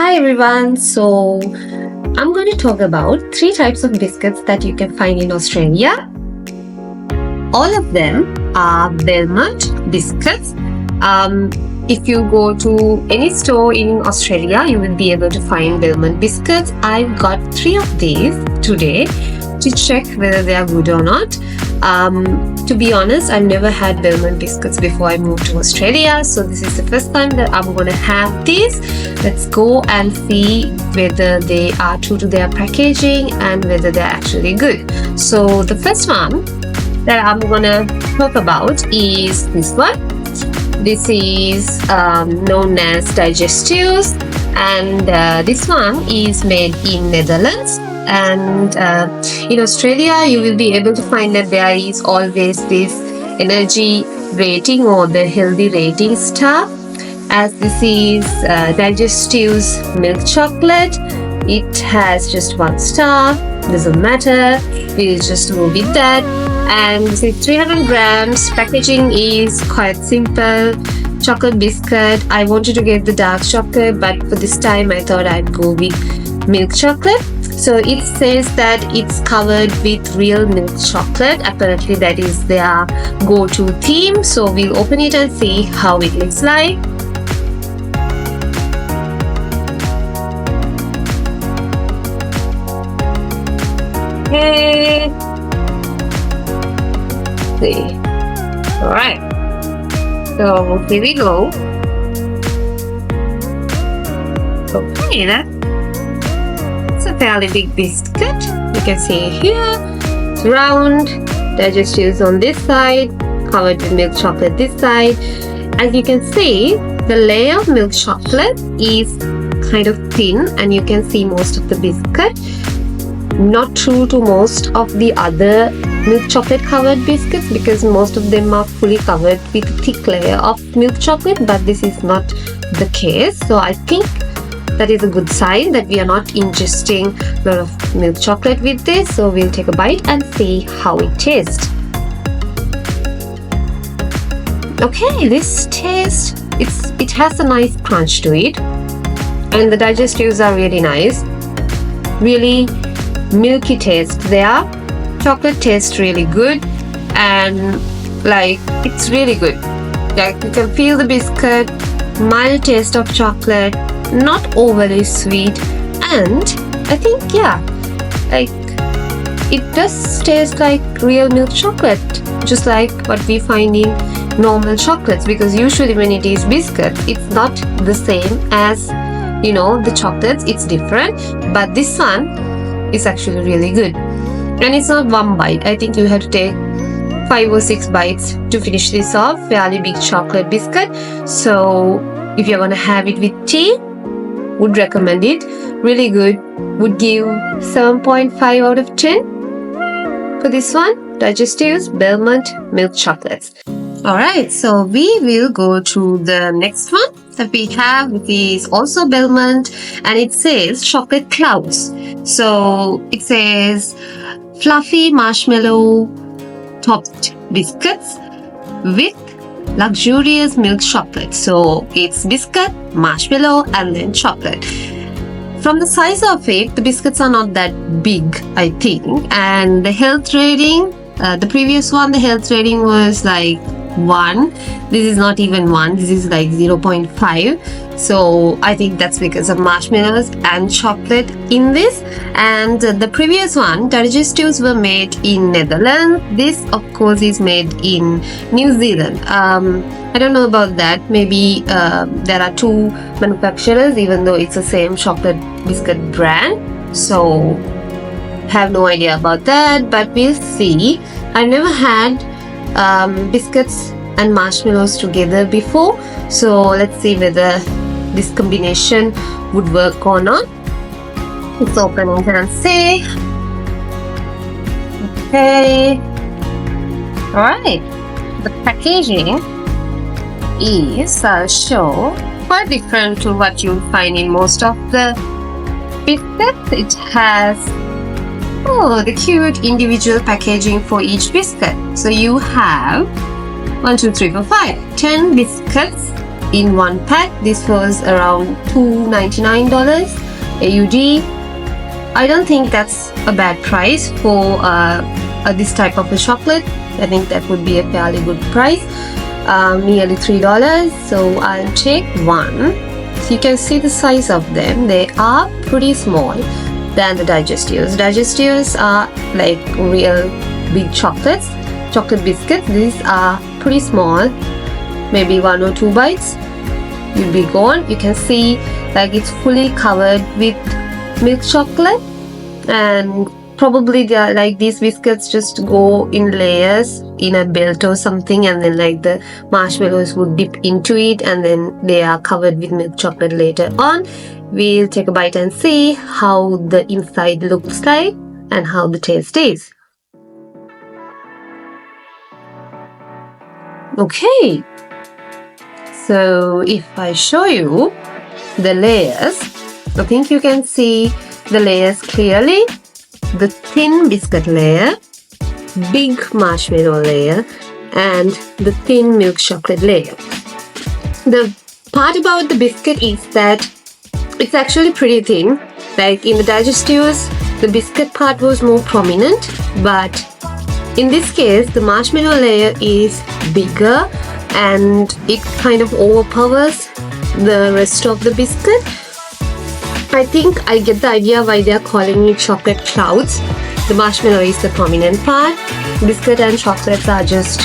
Hi everyone. So I'm going to talk about three types of biscuits that you can find in Australia. All of them are Belmont biscuits. If you go to any store in Australia, you will be able to find Belmont biscuits. I've got three of these today to check whether they are good or not. To be honest, I've never had Belmont biscuits before I moved to Australia, so this is the first time that I'm going to have these. Let's go and see whether they are true to their packaging and whether they're actually good. So the first one that I'm going to talk about is this one. This is known as Digestives, and this one is made in Netherlands. And in Australia, you will be able to find that there is always this energy rating or the healthy rating star, as this is Digestives milk chocolate. It has just 1 star, doesn't matter, we'll just go with that. And this is 300 grams. Packaging is quite simple. Chocolate biscuit. I wanted to get the dark chocolate, but for this time I thought I'd go with milk chocolate. So it says that it's covered with real milk chocolate. Apparently that is their go-to theme. So we'll open it and see how it looks like. Okay. See. Alright. So here we go. Okay, that's a fairly big biscuit. You can see here. It's round. Digestives on this side, covered with milk chocolate this side. As you can see, the layer of milk chocolate is kind of thin, and you can see most of the biscuit. Not true to most of the other milk chocolate covered biscuits, because most of them are fully covered with a thick layer of milk chocolate, but this is not the case. So I think that is a good sign that we are not ingesting a lot of milk chocolate with this. So we'll take a bite and see how it tastes. Okay, this taste, it has a nice crunch to it, and the digestives are really nice. Really milky taste there. Chocolate tastes really good, and like it's really good. Like you can feel the biscuit, mild taste of chocolate, not overly sweet, and I think like it does taste like real milk chocolate, just like what we find in normal chocolates, because usually when it is biscuits, it's not the same as the chocolates, it's different, but this one is actually really good. And it's not one bite. I think you have to take 5 or 6 bites to finish this off. Fairly big chocolate biscuit. So if you're gonna have it with tea, would recommend it. Really good. Would give 7.5 out of 10 for this one. Digestives Belmont milk chocolates. Alright, so we will go to the next one that we have, which is also Belmont, and it says chocolate clouds. So it says fluffy marshmallow topped biscuits with luxurious milk chocolate. So it's biscuit, marshmallow, and then chocolate. From the size of it, the biscuits are not that big, I think. And the health rating, the previous one, the health rating was like 1. This is not even 1, this is like 0.5. So I think that's because of marshmallows and chocolate in this. And the previous one, digestives, were made in Netherlands. This of course is made in New Zealand. I don't know about that. Maybe there are 2 manufacturers, even though it's the same chocolate biscuit brand. So have no idea about that, but we'll see. I never had biscuits and marshmallows together before, so let's see whether this combination would work or not. Let's open it and see. Okay, alright, the packaging is, I'll show, quite different to what you'll find in most of the biscuits. It has the cute individual packaging for each biscuit. So you have 1, 2, 3, 4, 5, 10 biscuits in one pack. This was around $2.99 AUD. I don't think that's a bad price for this type of a chocolate. I think that would be a fairly good price, nearly $3. So I'll take one. So you can see the size of them. They are pretty small than the digestives. Digestives are like real big chocolate biscuits. These are pretty small, maybe 1 or 2 bites you'll be gone. You can see like it's fully covered with milk chocolate, and probably they are like these biscuits just go in layers in a belt or something, and then like the marshmallows would dip into it, and then they are covered with milk chocolate later on. We'll take a bite and see how the inside looks like and how the taste is. Okay, so if I show you the layers, I think you can see the layers clearly. The thin biscuit layer, big marshmallow layer, and the thin milk chocolate layer. The part about the biscuit is that it's actually pretty thin. Like in the digestives, the biscuit part was more prominent, but in this case, the marshmallow layer is bigger and it kind of overpowers the rest of the biscuit. I think I get the idea why they are calling it chocolate clouds. The marshmallow is the prominent part. Biscuit and chocolates are just,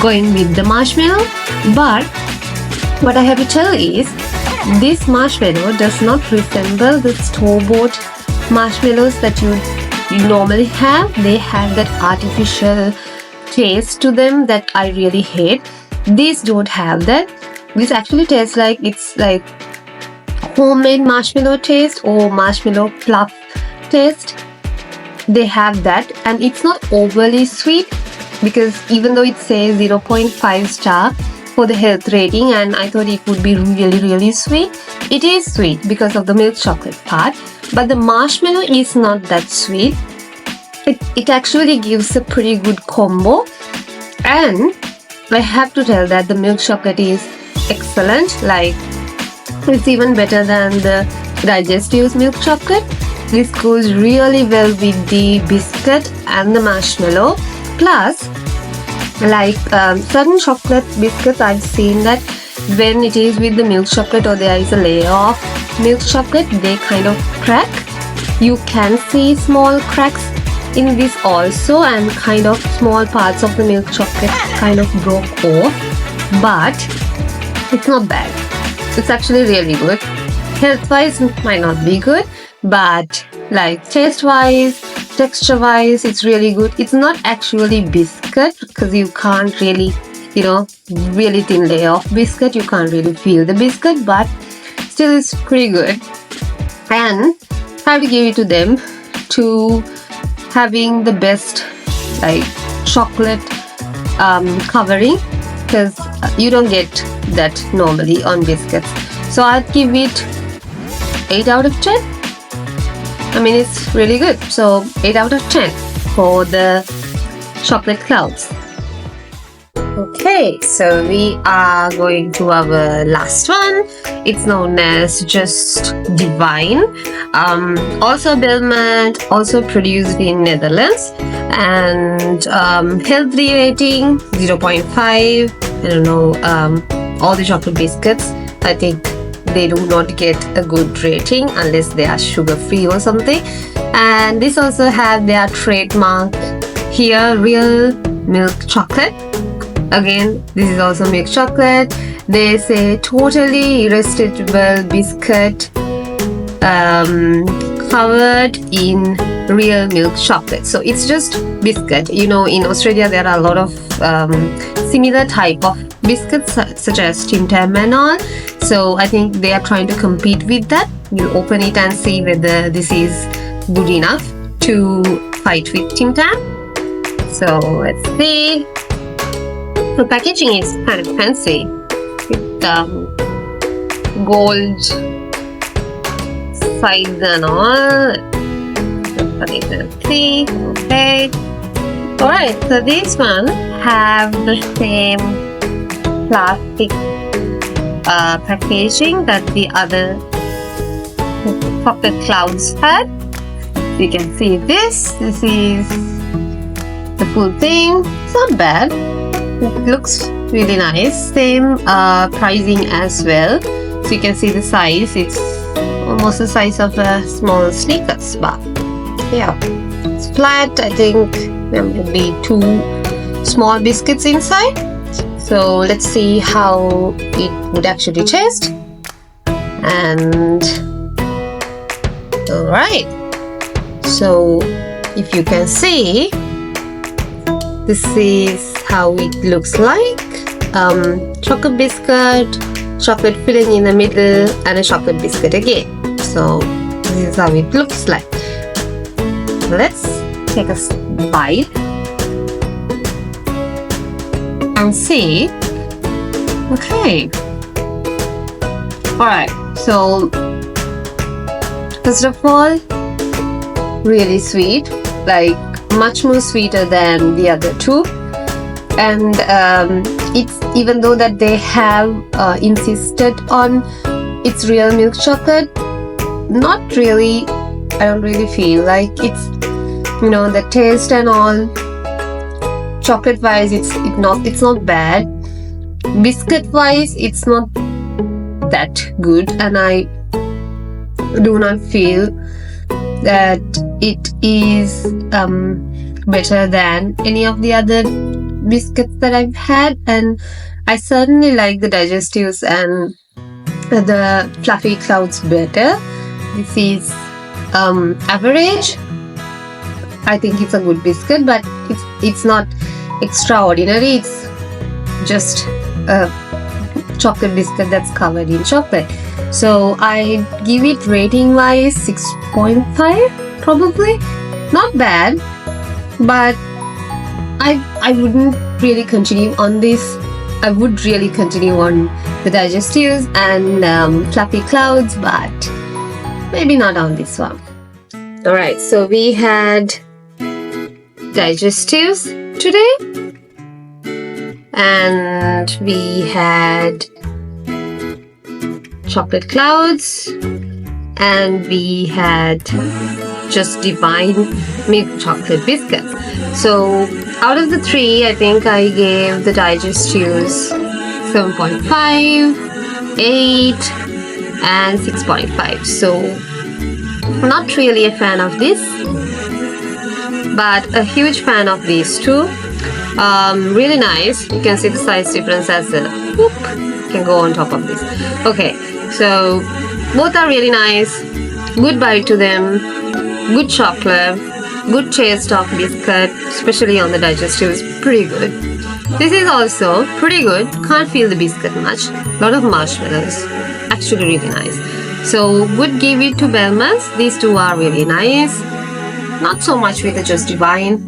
going with the marshmallow. But what I have to tell is, this marshmallow does not resemble the store-bought marshmallows that you normally have. They have that artificial taste to them that I really hate. These don't have that. This actually tastes like it's like homemade marshmallow taste or marshmallow fluff taste. They have that, and it's not overly sweet, because even though it says 0.5 star for the health rating, and I thought it would be really sweet, it is sweet because of the milk chocolate part, but the marshmallow is not that sweet. It actually gives a pretty good combo, and I have to tell that the milk chocolate is excellent. Like, it's even better than the digestives milk chocolate. This goes really well with the biscuit and the marshmallow. Plus, like certain chocolate biscuits, I've seen that when it is with the milk chocolate or there is a layer of milk chocolate, they kind of crack. You can see small cracks in this also, and kind of small parts of the milk chocolate kind of broke off, but it's not bad. It's actually really good. Health-wise, it might not be good, but like taste-wise, texture-wise, it's really good. It's not actually biscuit, because you can't really, really thin layer of biscuit. You can't really feel the biscuit, but still it's pretty good. And I have to give it to them to having the best like chocolate covering, because you don't get that normally on biscuits. So I'd give it 8 out of 10. I mean, it's really good. So 8 out of 10 for the chocolate clouds. Okay, so we are going to our last one. It's known as Just Divine. Also Belmont, also produced in Netherlands, and health rating 0.5. I don't know, all the chocolate biscuits, I think they do not get a good rating unless they are sugar free or something. And this also have their trademark here, real milk chocolate. Again, this is also milk chocolate. They say totally irresistible biscuit covered in real milk chocolate. So it's just biscuit. In Australia there are a lot of similar type of biscuits such as Tim Tam and all. So I think they are trying to compete with that. You open it and see whether this is good enough to fight with Tim Tam. So let's see. The packaging is kind of fancy with gold sides and all. Let's see. Okay. Alright, so this one have the same plastic packaging that the other chocolate clouds had. You can see this is the full thing. It's not bad, it looks really nice. Same pricing as well, so you can see the size. It's almost the size of a small Snickers bar. Yeah, it's flat. I think there will be 2 small biscuits inside, so let's see how it would actually taste. And alright, so if you can see, this is how it looks like. Chocolate biscuit, chocolate filling in the middle, and a chocolate biscuit again. So this is how it looks like. Let's take a bite and see. Okay, alright, so first of all, really sweet, like much more sweeter than the other 2. And it's, even though that they have insisted on it's real milk chocolate, not really. I don't really feel like it's, you know, the taste and all, chocolate wise it's not bad. Biscuit wise it's not that good, and I do not feel that it is better than any of the other biscuits that I've had. And I certainly like the digestives and the fluffy clouds better. This is average. I think it's a good biscuit, but it's not extraordinary. It's just a chocolate biscuit that's covered in chocolate. So I give it rating wise 6.5 probably. Not bad, but I wouldn't really continue on this. I would really continue on the digestives and fluffy clouds, but maybe not on this one. Alright, so we had digestives today, and we had chocolate clouds, and we had just divine milk chocolate biscuits. So out of the 3, I think I gave the digestives 7.5, 8 and 6.5. So not really a fan of this, but a huge fan of these 2. Really nice. You can see the size difference as well. Whoop, can go on top of this. Okay, so both are really nice. Good bite to them, good chocolate, good taste of biscuit, especially on the digestives, pretty good. This is also pretty good. Can't feel the biscuit much. Lot of marshmallows, actually really nice. So would give it to Belmas. These 2 are really nice. Not so much with the Just Divine,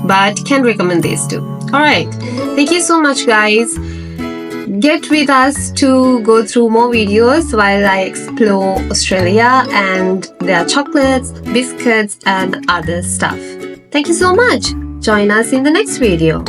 but can recommend these 2. Alright, thank you so much guys. Get with us to go through more videos while I explore Australia and their chocolates, biscuits and other stuff. Thank you so much. Join us in the next video.